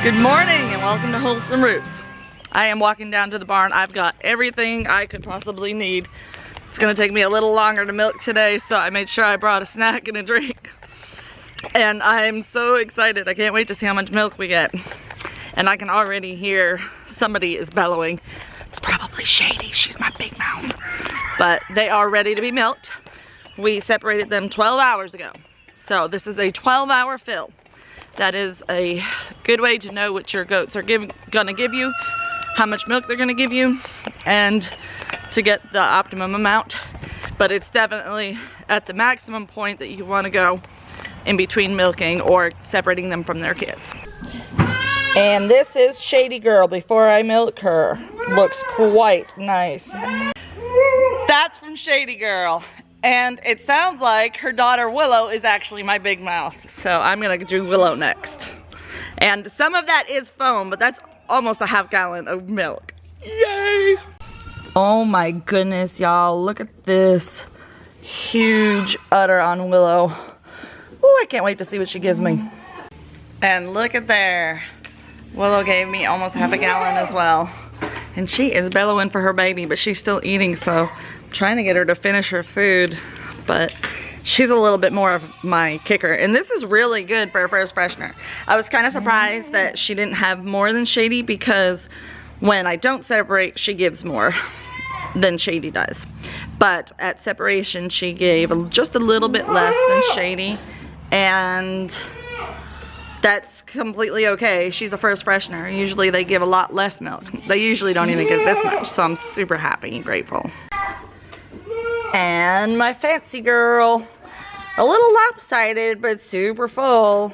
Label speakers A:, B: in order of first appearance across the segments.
A: Good morning and welcome to Wholesome Roots. I am walking down to the barn. I've got everything I could possibly need. It's gonna take me a little longer to milk today, so I made sure I brought a snack and a drink. And I'm so excited. I can't wait to see how much milk we get. And I can already hear somebody is bellowing. It's probably Shady, she's my big mouth. But they are ready to be milked. We separated them 12 hours ago. So this is a 12-hour fill. That is a good way to know what your goats are gonna give you, how much milk they're gonna give you, and to get the optimum amount. But it's definitely at the maximum point that you wanna go in between milking or separating them from their kids. And this is Shady Girl before I milk her. Looks quite nice. That's from Shady Girl. And it sounds like her daughter Willow is actually my big mouth. So I'm gonna do Willow next. And some of that is foam, but that's almost a half gallon of milk. Yay! Oh my goodness, y'all, look at this huge udder on Willow. Oh, I can't wait to see what she gives me. And look at there. Willow gave me almost half a gallon as well. And she is bellowing for her baby, but she's still eating, so trying to get her to finish her food, but she's a little bit more of my kicker. And this is really good for a first freshener. I was kind of surprised that she didn't have more than Shady, because when I don't separate, she gives more than Shady does. But at separation, she gave just a little bit less than Shady, and that's completely okay. She's a first freshener. Usually they give a lot less milk. They usually don't even give this much, so I'm super happy and grateful. And my fancy girl, a little lopsided, but super full.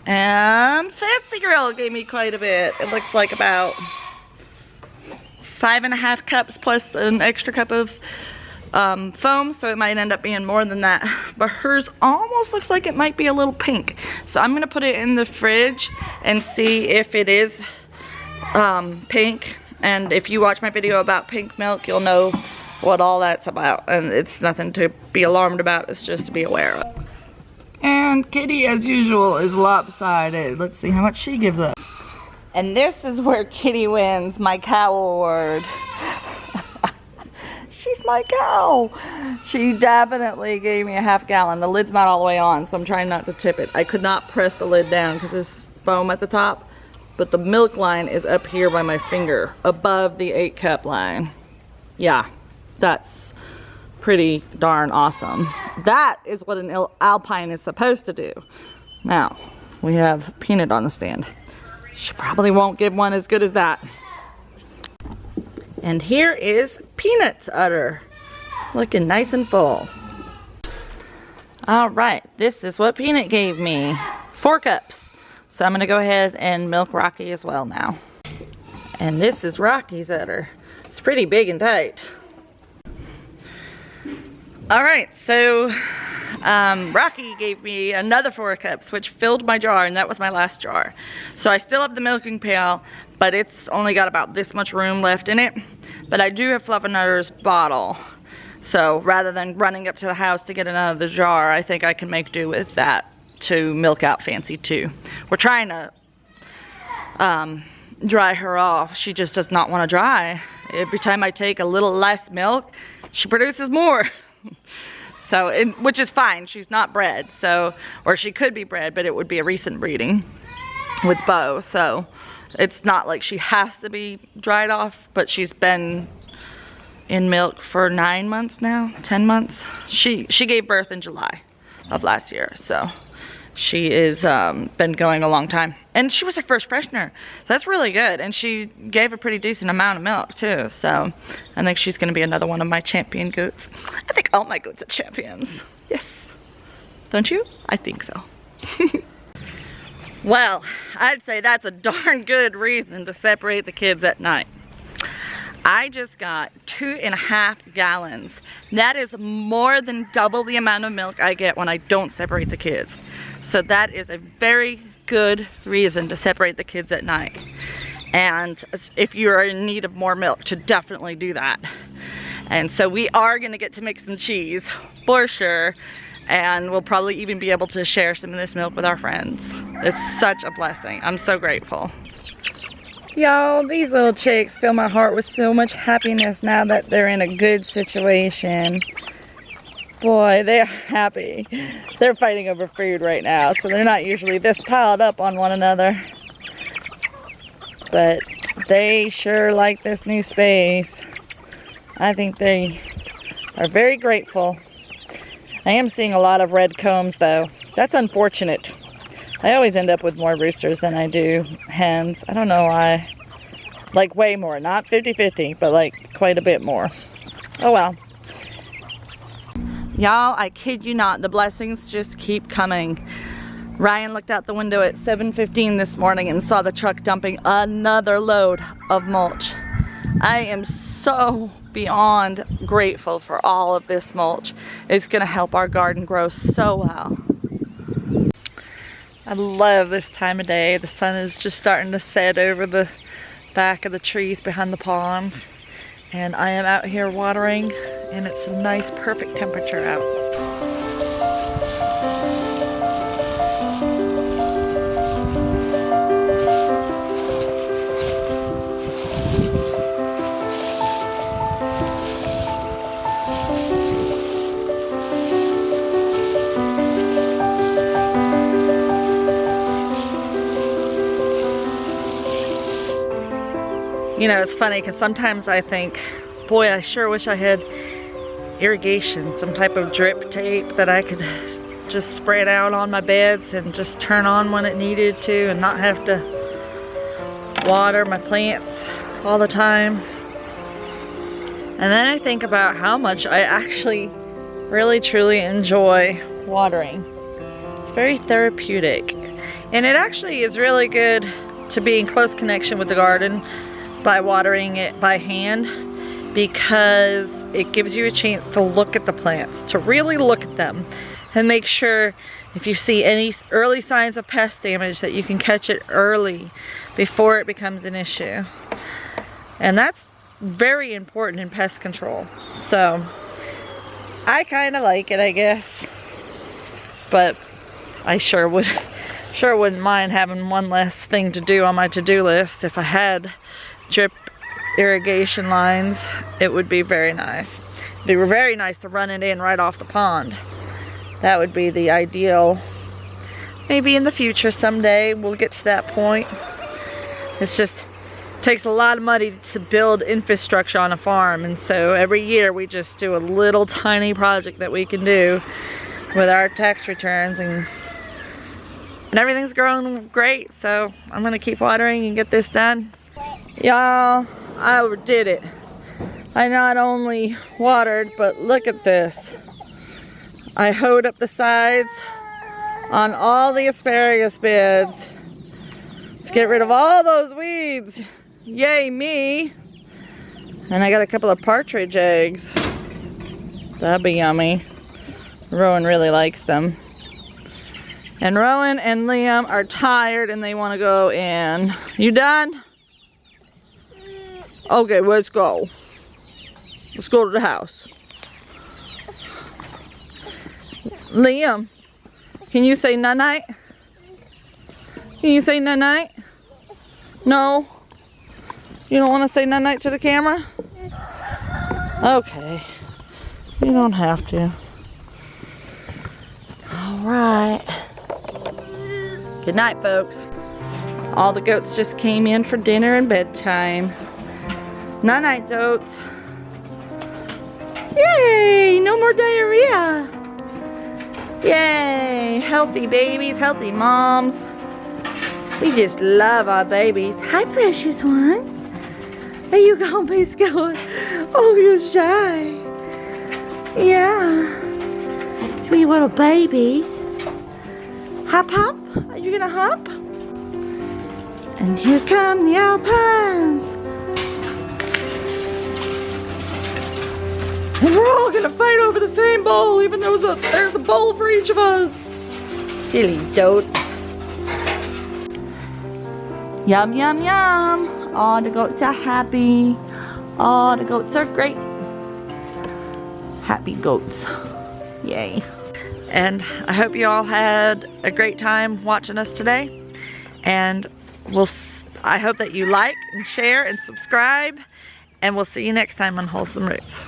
A: And fancy girl gave me quite a bit. It looks like about 5.5 cups plus an extra cup of foam, so it might end up being more than that. But hers almost looks like it might be a little pink. So I'm gonna put it in the fridge and see if it is pink. And if you watch my video about pink milk, you'll know what all that's about. And it's nothing to be alarmed about, it's just to be aware of. And Kitty, as usual, is lopsided. Let's see how much she gives up. And this is where Kitty wins my cow award. She's my cow. She definitely gave me a half gallon. The lid's not all the way on, so I'm trying not to tip it. I could not press the lid down because there's foam at the top. But the milk line is up here by my finger, above the 8-cup line. Yeah, that's pretty darn awesome. That is what an alpine is supposed to do. Now, we have Peanut on the stand. She probably won't give one as good as that. And here is Peanut's udder, looking nice and full. All right, this is what Peanut gave me, 4 cups. So I'm gonna go ahead and milk Rocky as well now. And this is Rocky's udder. It's pretty big and tight. All right, so Rocky gave me another 4 cups, which filled my jar, and that was my last jar. So I still have the milking pail, but it's only got about this much room left in it. But I do have Fluffinutter's bottle. So rather than running up to the house to get another jar, I think I can make do with that to milk out Fancy too. We're trying to dry her off. She just does not want to dry. Every time I take a little less milk, she produces more. So, which is fine. She's not bred, so, or she could be bred, but it would be a recent breeding with Bo. So it's not like she has to be dried off, but she's been in milk for 9 months now, 10 months. She gave birth in July of last year, so she is been going a long time. And she was her first freshener, so that's really good. And she gave a pretty decent amount of milk too, so I think she's gonna be another one of my champion goats. I think all my goats are champions. Yes, don't you? I think so. Well, I'd say that's a darn good reason to separate the kids at night. I just got 2.5 gallons. That is more than double the amount of milk I get when I don't separate the kids. So that is a very good reason to separate the kids at night. And if you're in need of more milk, to definitely do that. And so we are gonna get to make some cheese, for sure. And we'll probably even be able to share some of this milk with our friends. It's such a blessing. I'm so grateful. Y'all, these little chicks fill my heart with so much happiness now that they're in a good situation. Boy, they're happy. They're fighting over food right now, so they're not usually this piled up on one another. But they sure like this new space. I think they are very grateful. I am seeing a lot of red combs though. That's unfortunate. I always end up with more roosters than I do hens. I don't know why. Like way more, not 50-50, but like quite a bit more. Oh well. Y'all, I kid you not, the blessings just keep coming. Ryan looked out the window at 7:15 this morning and saw the truck dumping another load of mulch. I am so beyond grateful for all of this mulch. It's gonna help our garden grow so well. I love this time of day. The sun is just starting to set over the back of the trees behind the pond. And I am out here watering, and it's a nice, perfect temperature out. You know, it's funny because sometimes I think, boy, I sure wish I had irrigation, some type of drip tape that I could just spread out on my beds and just turn on when it needed to and not have to water my plants all the time. And then I think about how much I actually really truly enjoy watering. It's very therapeutic. And it actually is really good to be in close connection with the garden by watering it by hand, because it gives you a chance to look at the plants, to really look at them and make sure if you see any early signs of pest damage that you can catch it early before it becomes an issue. And that's very important in pest control. So I kind of like it, I guess, but I sure wouldn't mind having one less thing to do on my to-do list. If I had drip irrigation lines, it would be very nice. They were very nice to run it in right off the pond. That would be the ideal. Maybe in the future someday we'll get to that point. It's just takes a lot of money to build infrastructure on a farm, and so every year we just do a little tiny project that we can do with our tax returns, and everything's growing great. So I'm gonna keep watering and get this done. Y'all, I did it. I not only watered, but look at this. I hoed up the sides on all the asparagus beds. Let's get rid of all those weeds. Yay me. And I got a couple of partridge eggs. That'd be yummy. Rowan really likes them. And Rowan and Liam are tired and they want to go in. You done? Okay, let's go. Let's go to the house. Liam, can you say night-night? Can you say night-night? No? You don't want to say night-night to the camera? Okay. You don't have to. Alright. Good night, folks. All the goats just came in for dinner and bedtime. Night-night, goats. Yay! No more diarrhea. Yay! Healthy babies, healthy moms. We just love our babies. Hi, precious one. There you go, Miss going. Oh, you're shy. Yeah. Sweet little babies. Hop, hop. Are you gonna hop? And here come the Alpines. And we're all gonna fight over the same bowl, even though there's a bowl for each of us. Silly dotes. Yum, yum, yum. All the goats are happy. All the goats are great. Happy goats. Yay. And I hope you all had a great time watching us today. And I hope that you like and share and subscribe. And we'll see you next time on Wholesome Roots.